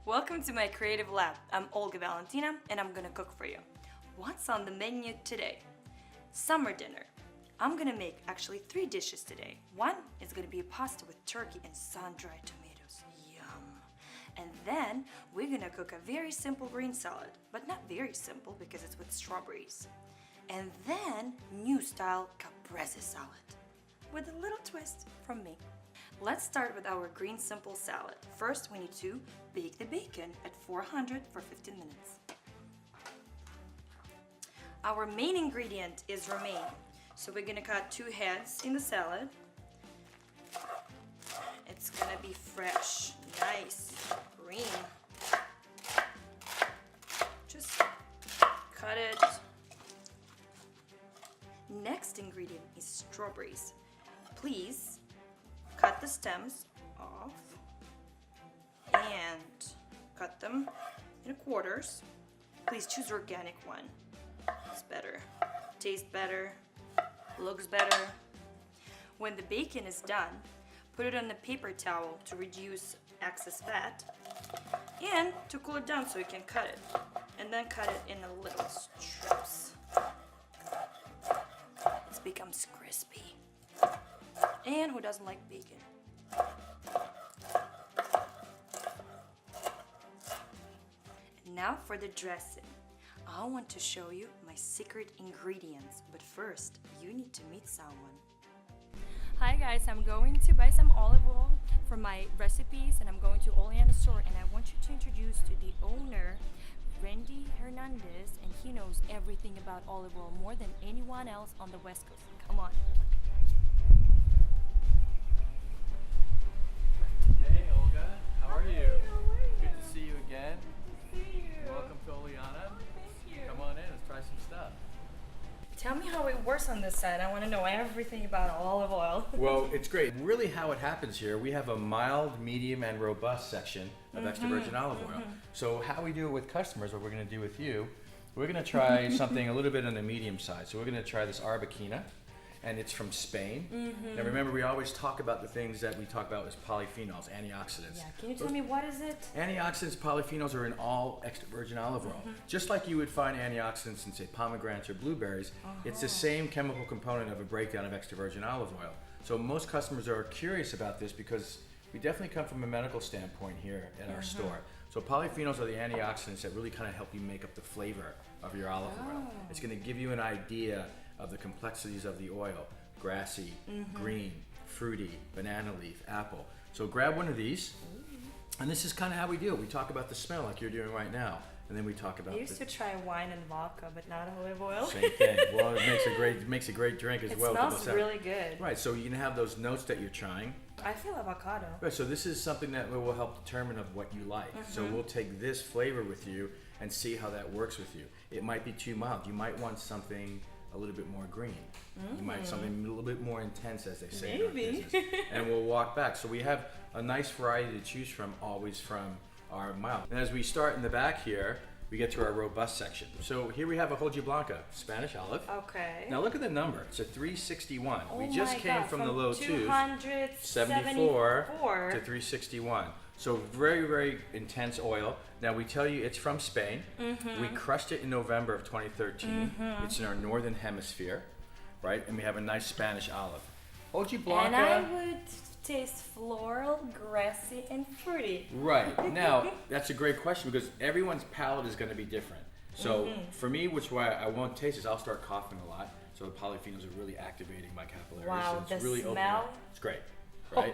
Welcome to my creative lab. I'm Olga Valentina and I'm gonna cook for you. What's on the menu today? Summer dinner. I'm gonna make actually 3 dishes today. One is gonna be a pasta with turkey and sun-dried tomatoes. Yum. And then we're gonna cook a very simple green salad, but not very simple because it's with strawberries. And then new style Caprese salad with a little twist from me. Let's start with our green simple salad. First, we need to bake the bacon at 400 for 15 minutes. Our main ingredient is romaine. So we're gonna cut 2 heads in the salad. It's gonna be fresh, nice, green. Just cut it. Next ingredient is strawberries. Please cut the stems off and cut them in quarters. Please choose organic one. It's better, tastes better, looks better. When the bacon is done, put it on a paper towel to reduce excess fat and to cool it down so you can cut it. And then cut it in a little strips. It becomes crispy. And who doesn't like bacon? And now for the dressing. I want to show you my secret ingredients, but first you need to meet someone. Hi guys, I'm going to buy some olive oil for my recipes and I'm going to Oliana store and I want you to introduce to the owner, Randy Hernandez, and he knows everything about olive oil more than anyone else on the West Coast. Come on. Hey Olga, how are you? How are you? Good to see you again. Good to see you. Welcome to Oliana. Oh, thank you. Come on in, let's try some stuff. Tell me how it works on this side. I want to know everything about olive oil. Well, it's great. Really how it happens here, we have a mild, medium, and robust section of extra virgin olive oil. So how we do it with customers, what we're going to do with you, we're going to try something a little bit on the medium side. So we're going to try this Arbequina, and it's from Spain. Now remember, we always talk about the things that we talk about as polyphenols, antioxidants. Yeah, can you tell me what is it? Antioxidants, polyphenols are in all extra virgin olive oil. Just like you would find antioxidants in, say, pomegranates or blueberries, it's the same chemical component of a breakdown of extra virgin olive oil. So most customers are curious about this because we definitely come from a medical standpoint here at our store. So polyphenols are the antioxidants that really kind of help you make up the flavor of your olive oil. It's going to give you an idea of the complexities of the oil: grassy, green, fruity, banana leaf, apple. So grab one of these, and this is kind of how we do it. We talk about the smell like you're doing right now, and then we talk about I used to try wine and vodka, but not olive oil. same thing. Well, it makes a great drink as well. It smells really good. Right, so you can have those notes that you're trying. I feel avocado. Right, so this is something that will help determine of what you like. So we'll take this flavor with you and see how that works with you. It might be too mild. You might want something a little bit more green. You might something a little bit more intense, as they say in our business. And we'll walk back. So we have a nice variety to choose from, always from our mild. And as we start in the back here, we get to our robust section. So here we have a Hoja Blanca, Spanish olive. Okay. Now look at the number. It's a 361. Oh we just my came God, from the low twos, 274 to 361. So very, very intense oil. Now we tell you it's from Spain. We crushed it in November of 2013. It's in our northern hemisphere, right? And we have a nice Spanish olive. Hoja Blanca. And I would taste floral, grassy, and fruity. Right. Now, that's a great question because everyone's palate is going to be different. So for me, which why I won't taste is I'll start coughing a lot. So the polyphenols are really activating my capillaries. Wow, so it's the really smell? It's great, right?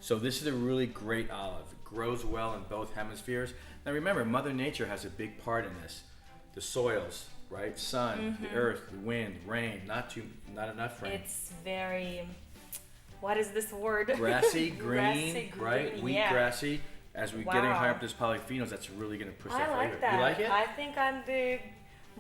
So this is a really great olive. It grows well in both hemispheres. Now remember, Mother Nature has a big part in this. The soils, right? Sun, the earth, the wind, rain, not enough rain. It's very, what is this word? Grassy, green, Grassy, green, right? Wheat yeah. grassy. As we getting higher up this polyphenols, that's really going to push that I flavor. like that. You like it? I think I'm the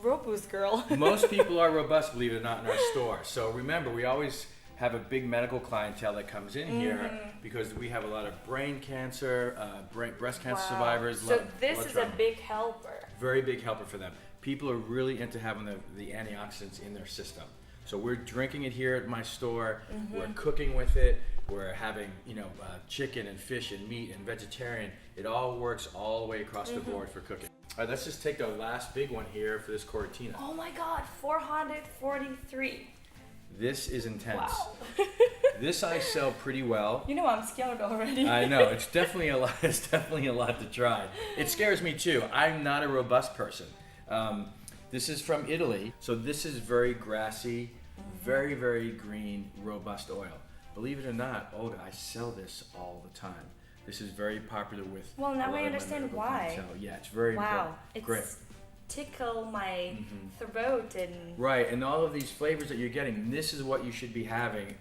robust girl. Most people are robust, believe it or not, in our store. So remember, we always have a big medical clientele that comes in here because we have a lot of brain cancer, breast cancer survivors. So this is a big helper. Very big helper for them. People are really into having the antioxidants in their system. So we're drinking it here at my store. We're cooking with it. we're having, chicken and fish and meat and vegetarian. It all works all the way across the board for cooking. All right, let's just take the last big one here for this Cortina. Oh my God, 443. This is intense. Wow. This I sell pretty well. You know, I'm scared already. I know, it's definitely a lot. It's definitely a lot to try. It scares me too. I'm not a robust person. This is from Italy, so this is very grassy, very, very green, robust oil. Believe it or not, Olga, I sell this all the time. This is very popular with. Well, now I understand why. Yeah, it's very wow, important. Great. It's tickle my throat and. Right, and all of these flavors that you're getting, this is what you should be having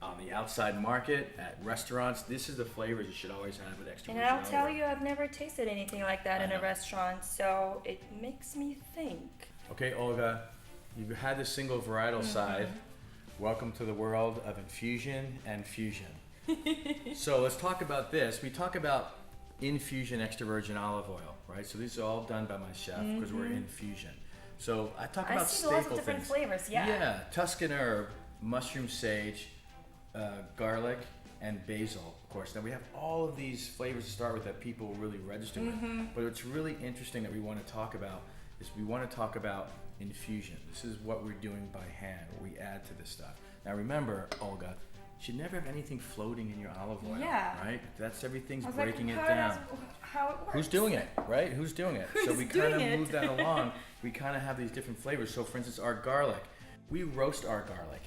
on the outside market, at restaurants. This is the flavors you should always have with extra. And I'll tell you, I've never tasted anything like that in a restaurant, so it makes me think. Okay, Olga, you've had the single varietal side. Welcome to the world of infusion and fusion. So let's talk about this. We talk about infusion extra virgin olive oil, right? So these are all done by my chef because we're infusion. So I talk about staple lots of different things. flavors, yeah. Yeah, Tuscan herb, mushroom sage, garlic, and basil, of course. Now we have all of these flavors to start with that people really register with. But what's really interesting that we want to talk about is we want to talk about infusion. This is what we're doing by hand, what we add to this stuff. Now remember, Olga, you should never have anything floating in your olive oil, right? That's everything's breaking it down. How it works. Who's doing it, right? Who's doing it? So we kind of move that along. We kind of have these different flavors. So for instance, our garlic, we roast our garlic.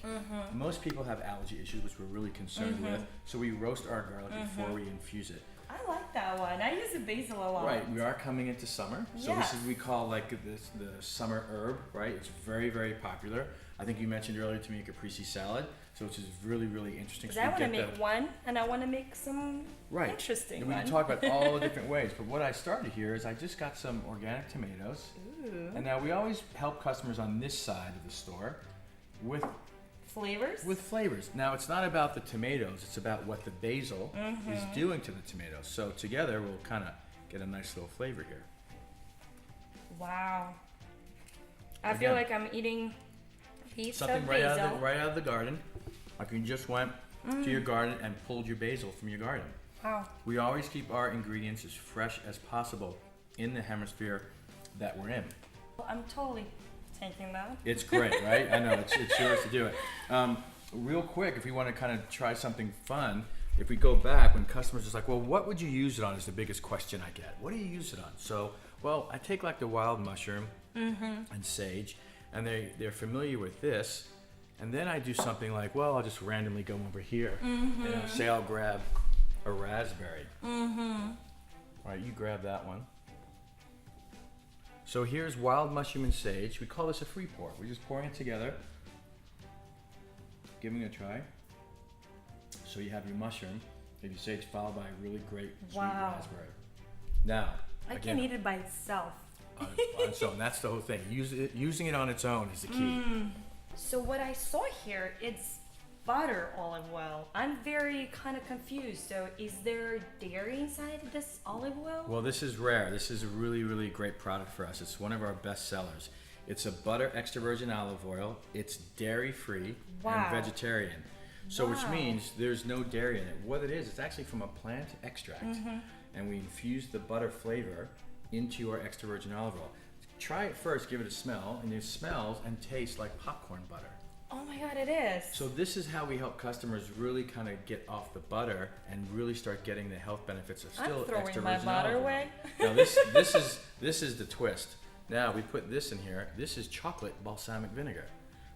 Most people have allergy issues, which we're really concerned with. So we roast our garlic before we infuse it. I like that one. I use the basil a lot. Right, we are coming into summer. So this is we call like this the summer herb, right? It's very, very popular. I think you mentioned earlier to me a Caprese salad, so which is really, really interesting. Because I want to make one, and I want to make some interesting and we can talk about all the different ways. But what I started here is I just got some organic tomatoes. Ooh. And now we always help customers on this side of the store with flavors. Now it's not about the tomatoes, it's about what the basil is doing to the tomatoes. So together we'll kind of get a nice little flavor here. Wow. I feel like I'm eating piece something of right basil. right out of the garden. Like you just went to your garden and pulled your basil from your garden. Wow. We always keep our ingredients as fresh as possible in the hemisphere that we're in. Well, I'm totally taking that. It's great, right? I know, it's yours to do it. Real quick, if we want to kind of try something fun, if we go back when customers are like, well, what would you use it on is the biggest question I get. What do you use it on? So, well, I take like the wild mushroom and sage, and they're familiar with this, and then I do something like, well, I'll just randomly go over here and say I'll grab a raspberry. All right, you grab that one. So here's wild mushroom and sage. We call this a free pour. We're just pouring it together, giving it a try. So you have your mushroom, maybe sage, followed by a really great sweet raspberry. Now, I can eat it by itself. On its own. That's the whole thing. Using it on its own is the key. So what I saw here, it's butter olive oil. I'm very kind of confused. So is there dairy inside this olive oil? Well, this is rare. This is a really, really great product for us. It's one of our best sellers. It's a butter extra virgin olive oil. It's dairy free and vegetarian. So which means there's no dairy in it. What it is, it's actually from a plant extract. And we infuse the butter flavor into our extra virgin olive oil. Try it first, give it a smell, and it smells and tastes like popcorn butter. Oh my God, it is. So this is how we help customers really kind of get off the butter and really start getting the health benefits of still extra virgin olive oil. I'm throwing my butter away. Now this is the twist. Now we put this in here. This is chocolate balsamic vinegar.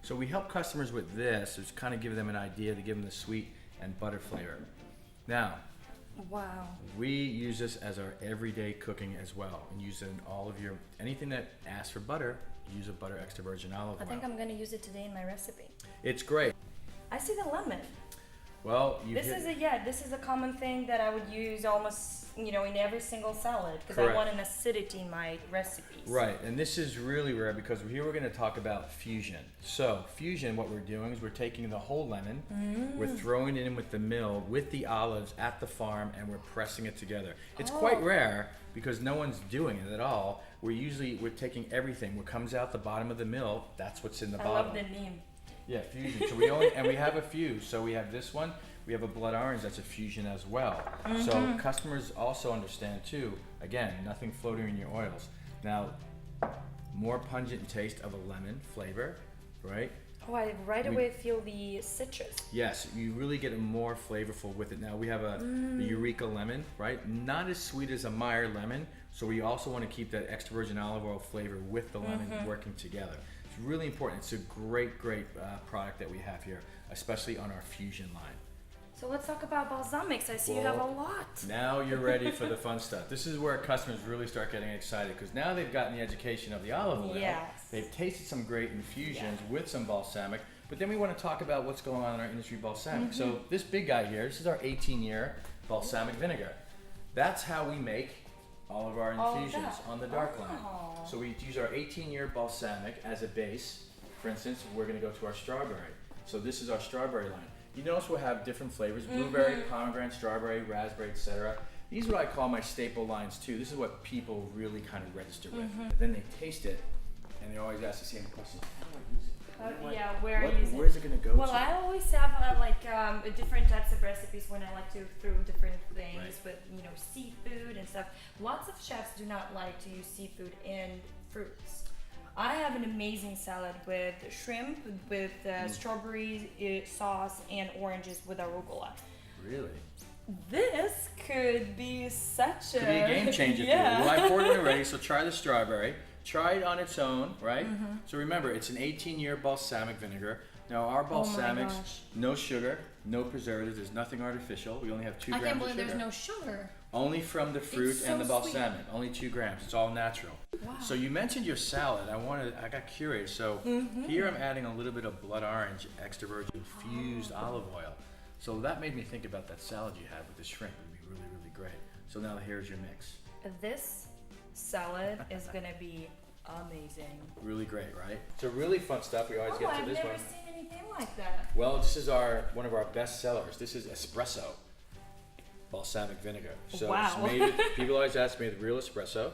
So we help customers with this, just kind of give them an idea to give them the sweet and butter flavor. Now, we use this as our everyday cooking as well, and use it in all of anything that asks for butter. Use a butter extra virgin olive oil. I think I'm going to use it today in my recipe. It's great. I see the lemon. Well, this is a common thing that I would use almost, in every single salad because I want an acidity in my recipes. Right, and this is really rare because here we're going to talk about fusion. So fusion, what we're doing is we're taking the whole lemon, we're throwing it in with the mill, with the olives at the farm, and we're pressing it together. It's quite rare because no one's doing it at all. We're taking everything. What comes out the bottom of the mill, that's what's in the bottle. I love the name. Yeah, fusion. So we have a few. So we have this one. We have a blood orange that's a fusion as well. So customers also understand too, again, nothing floating in your oils. Now, more pungent taste of a lemon flavor, right? Oh, I right away feel the citrus. Yes, you really get a more flavorful with it. Now we have a Eureka lemon, right? Not as sweet as a Meyer lemon, so we also want to keep that extra virgin olive oil flavor with the lemon working together. It's really important. It's a great product that we have here, especially on our fusion line. So let's talk about balsamics. I see you have a lot. Now you're ready for the fun stuff. This is where customers really start getting excited because now they've gotten the education of the olive oil. Yes. They've tasted some great infusions with some balsamic, but then we want to talk about what's going on in our industry balsamic. So this big guy here, this is our 18-year balsamic vinegar. That's how we make all of our infusions on the dark line. So we use our 18-year balsamic as a base. For instance, we're going to go to our strawberry. So this is our strawberry line. You notice we'll have different flavors: blueberry, pomegranate, strawberry, raspberry, etc. These are what I call my staple lines too. This is what people really kind of register with. Then they taste it, and they always ask the same question: how do I use it? Where are you using? Where's it going to go Well, to? I always have different types of recipes when I like to throw different things with seafood and stuff. Lots of chefs do not like to use seafood in fruits. I have an amazing salad with shrimp, with strawberry sauce, and oranges with arugula. Really? This could be such Could be a game changer for you. Well, I poured it already, so try the strawberry. Try it on its own, right? So remember, it's an 18-year balsamic vinegar. Now our balsamics, no sugar, no preservatives, there's nothing artificial. We only have 2 grams of sugar. I can't believe there's no sugar. Only from the fruit and the so balsamic, only 2 grams. It's all natural. Wow. So you mentioned your salad. I got curious. So here I'm adding a little bit of blood orange extra virgin fused olive oil. So that made me think about that salad you had with the shrimp. It would be really, really great. So now here's your mix. This salad is gonna be amazing. Really great, right? So really fun stuff. We always get to this one. I've never seen anything like that. Well, this is one of our best sellers. This is Espresso balsamic vinegar. So wow. it's made people always ask me the real espresso.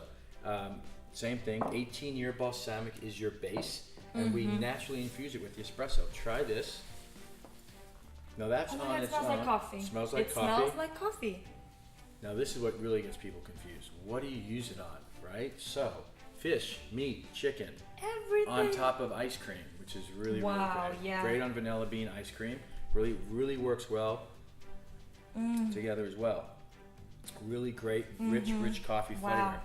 Same thing. 18-year balsamic is your base, and we naturally infuse it with the espresso. Try this. Now that's on its own. It smells like coffee. Smells like it coffee. smells like coffee. Now this is what really gets people confused. What do you use it on, right? So fish, meat, chicken, Everything. on top of ice cream, which is really, really great. Yeah. Great on vanilla bean ice cream. Really, really works well together as well. Really great, rich coffee flavor.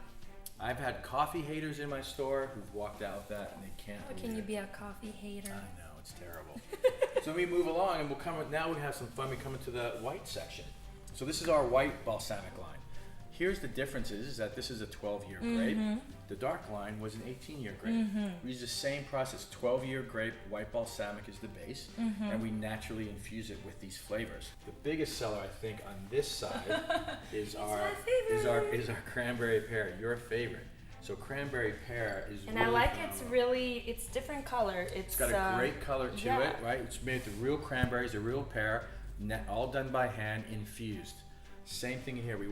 I've had coffee haters in my store who've walked out with that and they can't How believe can you it. be a coffee hater? I know, it's terrible. So we move along and now we have some fun. We come into the white section. So this is our white balsamic line. Here's the difference is that this is a 12-year grape. The dark line was an 18-year grape. We use the same process. 12-year grape, white balsamic is the base, and we naturally infuse it with these flavors. The biggest seller, I think, on this side is our cranberry pear. Your favorite. So cranberry pear is And really I like phenomenal. it's different color. It's got a great color to it, right? It's made with the real cranberries, the real pear, all done by hand, infused. Same thing here. We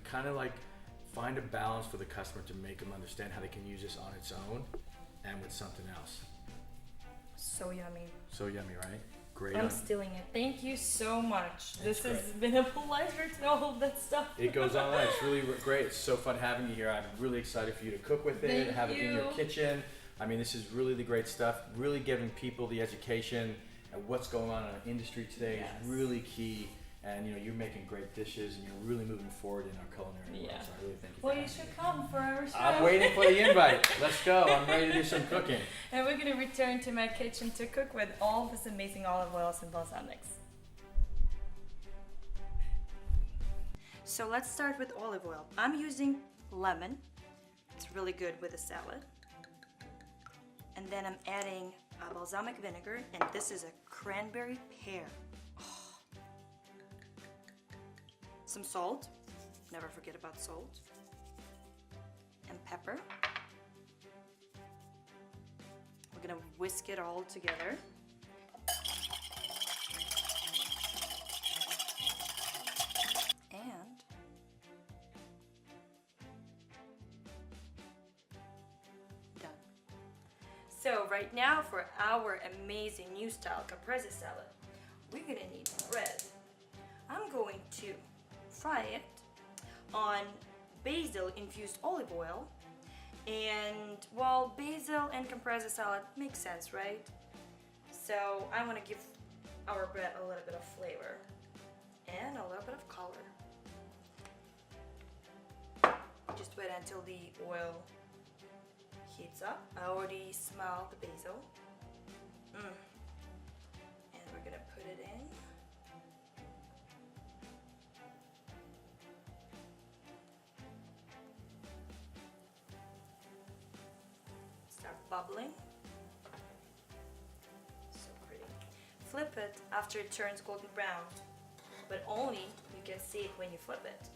kind of like find a balance for the customer to make them understand how they can use this on its own and with something else. So yummy. So yummy, right? Great. I'm stealing it. Thank you so much. It's This great. has been a pleasure to know all of that stuff. It goes on. It's really great. It's so fun having you here. I'm really excited for you to cook with it, have it in your kitchen. I mean, this is really the great stuff. Really giving people the education and what's going on in our industry today is really key. And you're making great dishes, and you're really moving forward in our culinary world. So I really thank you. Well, you should come for our show. I'm waiting for the invite. Let's go. I'm ready to do some cooking. And we're gonna return to my kitchen to cook with all this amazing olive oils and balsamics. So let's start with olive oil. I'm using lemon. It's really good with a salad. And then I'm adding balsamic vinegar, and this is a cranberry pear. Some salt, never forget about salt, and pepper. We're gonna whisk it all together. And done. So right now for our amazing new style Caprese salad, we're gonna need bread. going to fry it on basil infused olive oil. And well, basil and Caprese salad makes sense, right? So I want to give our bread a little bit of flavor and a little bit of color. Just wait until the oil heats up. I already smell the basil. And we're gonna put it in. Start bubbling. So pretty. Flip it after it turns golden brown, but only you can see it when you flip it.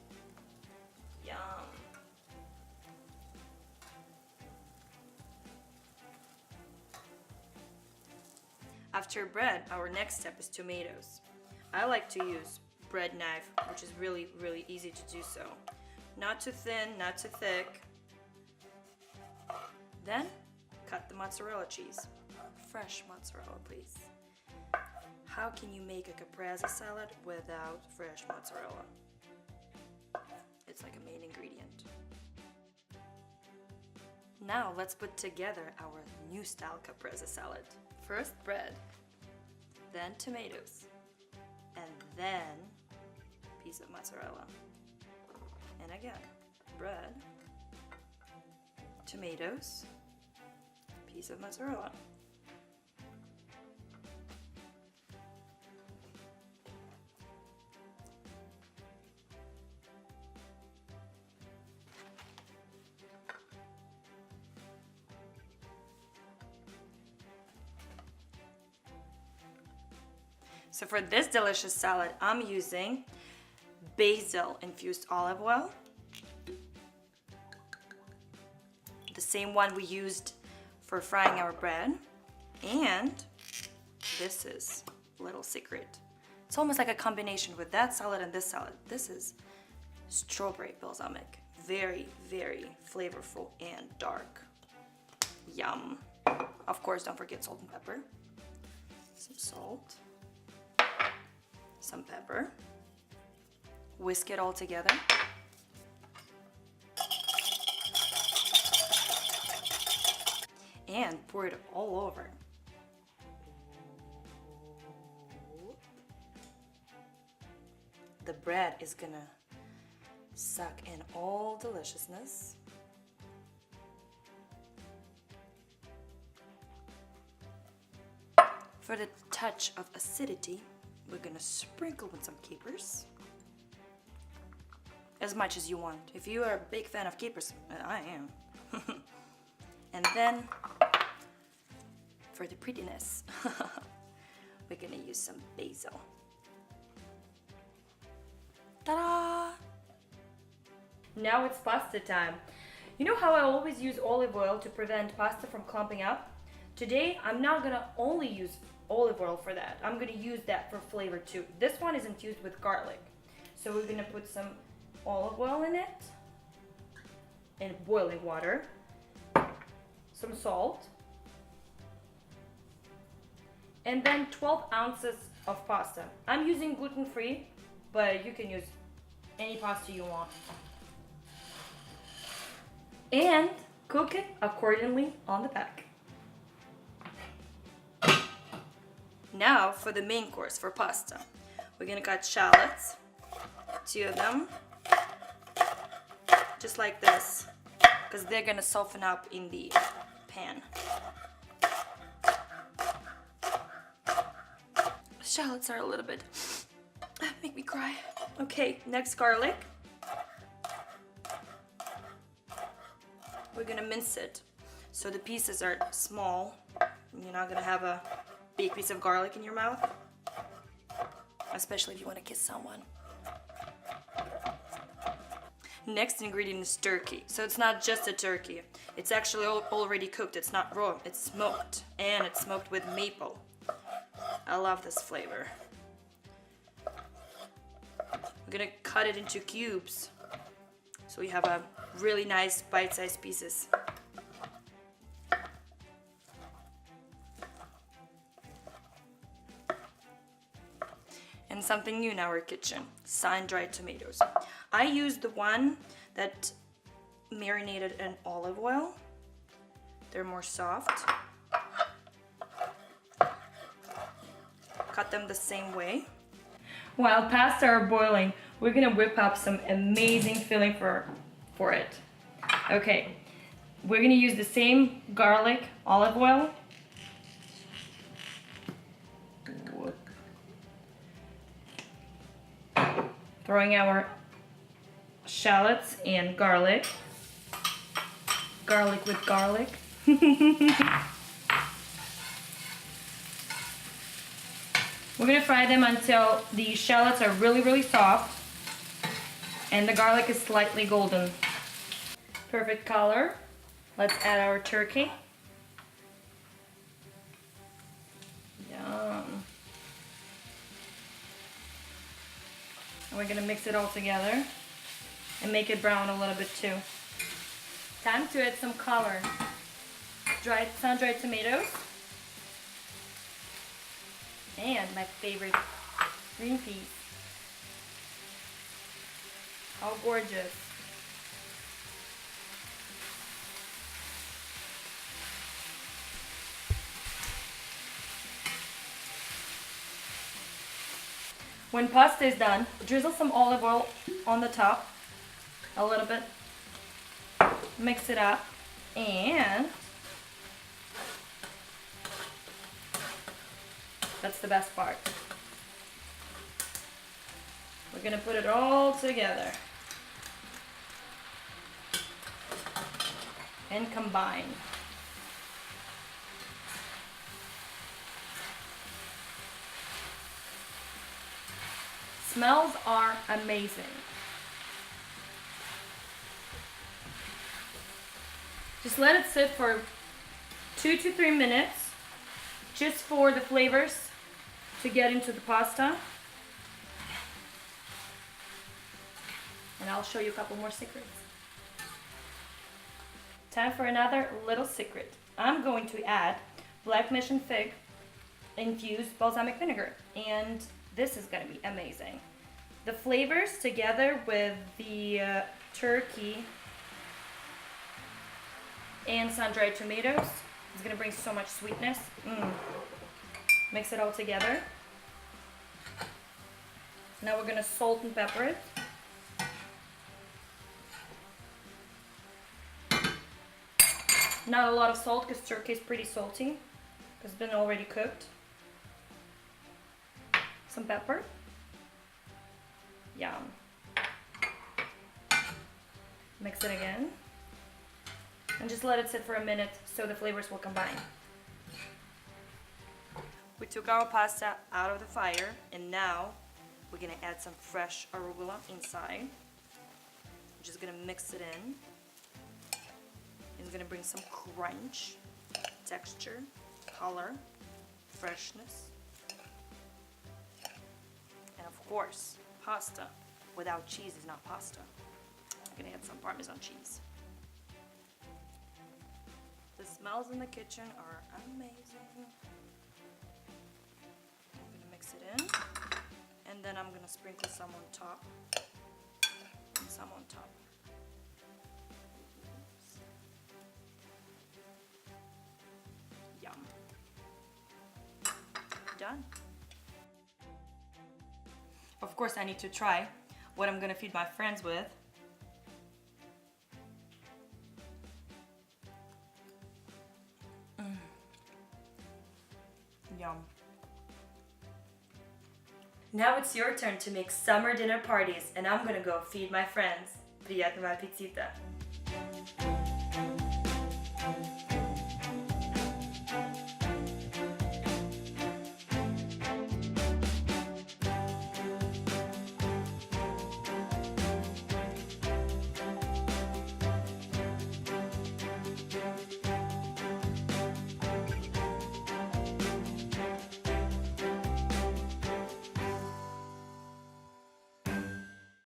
Yum. After bread, our next step is tomatoes. I like to use bread knife, which is really, really easy to do so. Not too thin, not too thick. Then, cut the mozzarella cheese. Fresh mozzarella, please. How can you make a Caprese salad without fresh mozzarella? It's like a main ingredient. Now let's put together our new style Caprese salad. First bread, then tomatoes, and then piece of mozzarella. And again, bread, tomatoes, piece of mozzarella. So for this delicious salad, I'm using basil infused olive oil, the same one we used for frying our bread, and this is a little secret. It's almost like a combination with that salad and this salad. This is strawberry balsamic, very, very flavorful and dark. Yum. Of course, don't forget salt and pepper. Some salt. Some pepper. Whisk it all together. And pour it all over. The bread is gonna suck in all deliciousness. For the touch of acidity, we're gonna sprinkle with some capers. As much as you want. If you are a big fan of capers, I am. And then, for the prettiness, we're gonna use some basil. Ta-da! Now it's pasta time. You know how I always use olive oil to prevent pasta from clumping up? Today, I'm not gonna only use olive oil for that. I'm gonna use that for flavor too. This one is infused with garlic. So we're gonna put some olive oil in it, and boiling water, some salt, and then 12 ounces of pasta. I'm using gluten-free, but you can use any pasta you want. And cook it accordingly on the pack. Now for the main course for pasta. We're gonna cut shallots, 2 of them, just like this, because they're gonna soften up in the pan. Shallots are a little bit, make me cry. Okay, next garlic. We're gonna mince it so the pieces are small. You're not gonna have a big piece of garlic in your mouth, especially if you want to kiss someone. Next ingredient is turkey. So it's not just a turkey. It's actually already cooked. It's not raw. It's smoked. And it's smoked with maple. I love this flavor. We're gonna cut it into cubes so we have a really nice bite-sized pieces. And something new in our kitchen, sun-dried tomatoes. I used the one that marinated in olive oil. They're more soft. Cut them the same way. While pasta are boiling, we're gonna whip up some amazing filling for it. Okay, we're gonna use the same garlic olive oil. Throwing our shallots and garlic. Garlic with garlic. We're gonna fry them until the shallots are really soft and the garlic is slightly golden. Perfect color. Let's add our turkey. Yum. And we're gonna mix it all together and make it brown a little bit too. Time to add some color. Sun-dried tomatoes. And my favorite, green peas. How gorgeous. When pasta is done, drizzle some olive oil on the top, a little bit. Mix it up, and that's the best part. We're gonna put it all together and combine. Smells are amazing. Just let it sit for 2 to 3 minutes, just for the flavors to get into the pasta. And I'll show you a couple more secrets. Time for another little secret. I'm going to add black mission fig infused balsamic vinegar, and this is going to be amazing. The flavors together with the turkey and sun-dried tomatoes is going to bring so much sweetness. Mix it all together. Now we're going to salt and pepper it. Not a lot of salt because turkey is pretty salty because it's been already cooked. Some pepper. Yum. Mix it again. And just let it sit for a minute so the flavors will combine. We took our pasta out of the fire and now we're gonna add some fresh arugula inside. I'm just gonna mix it in. It's gonna bring some crunch, texture, color, freshness. And of course, pasta without cheese is not pasta. I'm gonna add some Parmesan cheese. The smells in the kitchen are amazing. I'm gonna mix it in, and then I'm gonna sprinkle some on top, and some on top. Yum. Done. Of course, I need to try what I'm gonna feed my friends with. Yum. Now it's your turn to make summer dinner parties, and I'm gonna go feed my friends. Priyatnogo appetita!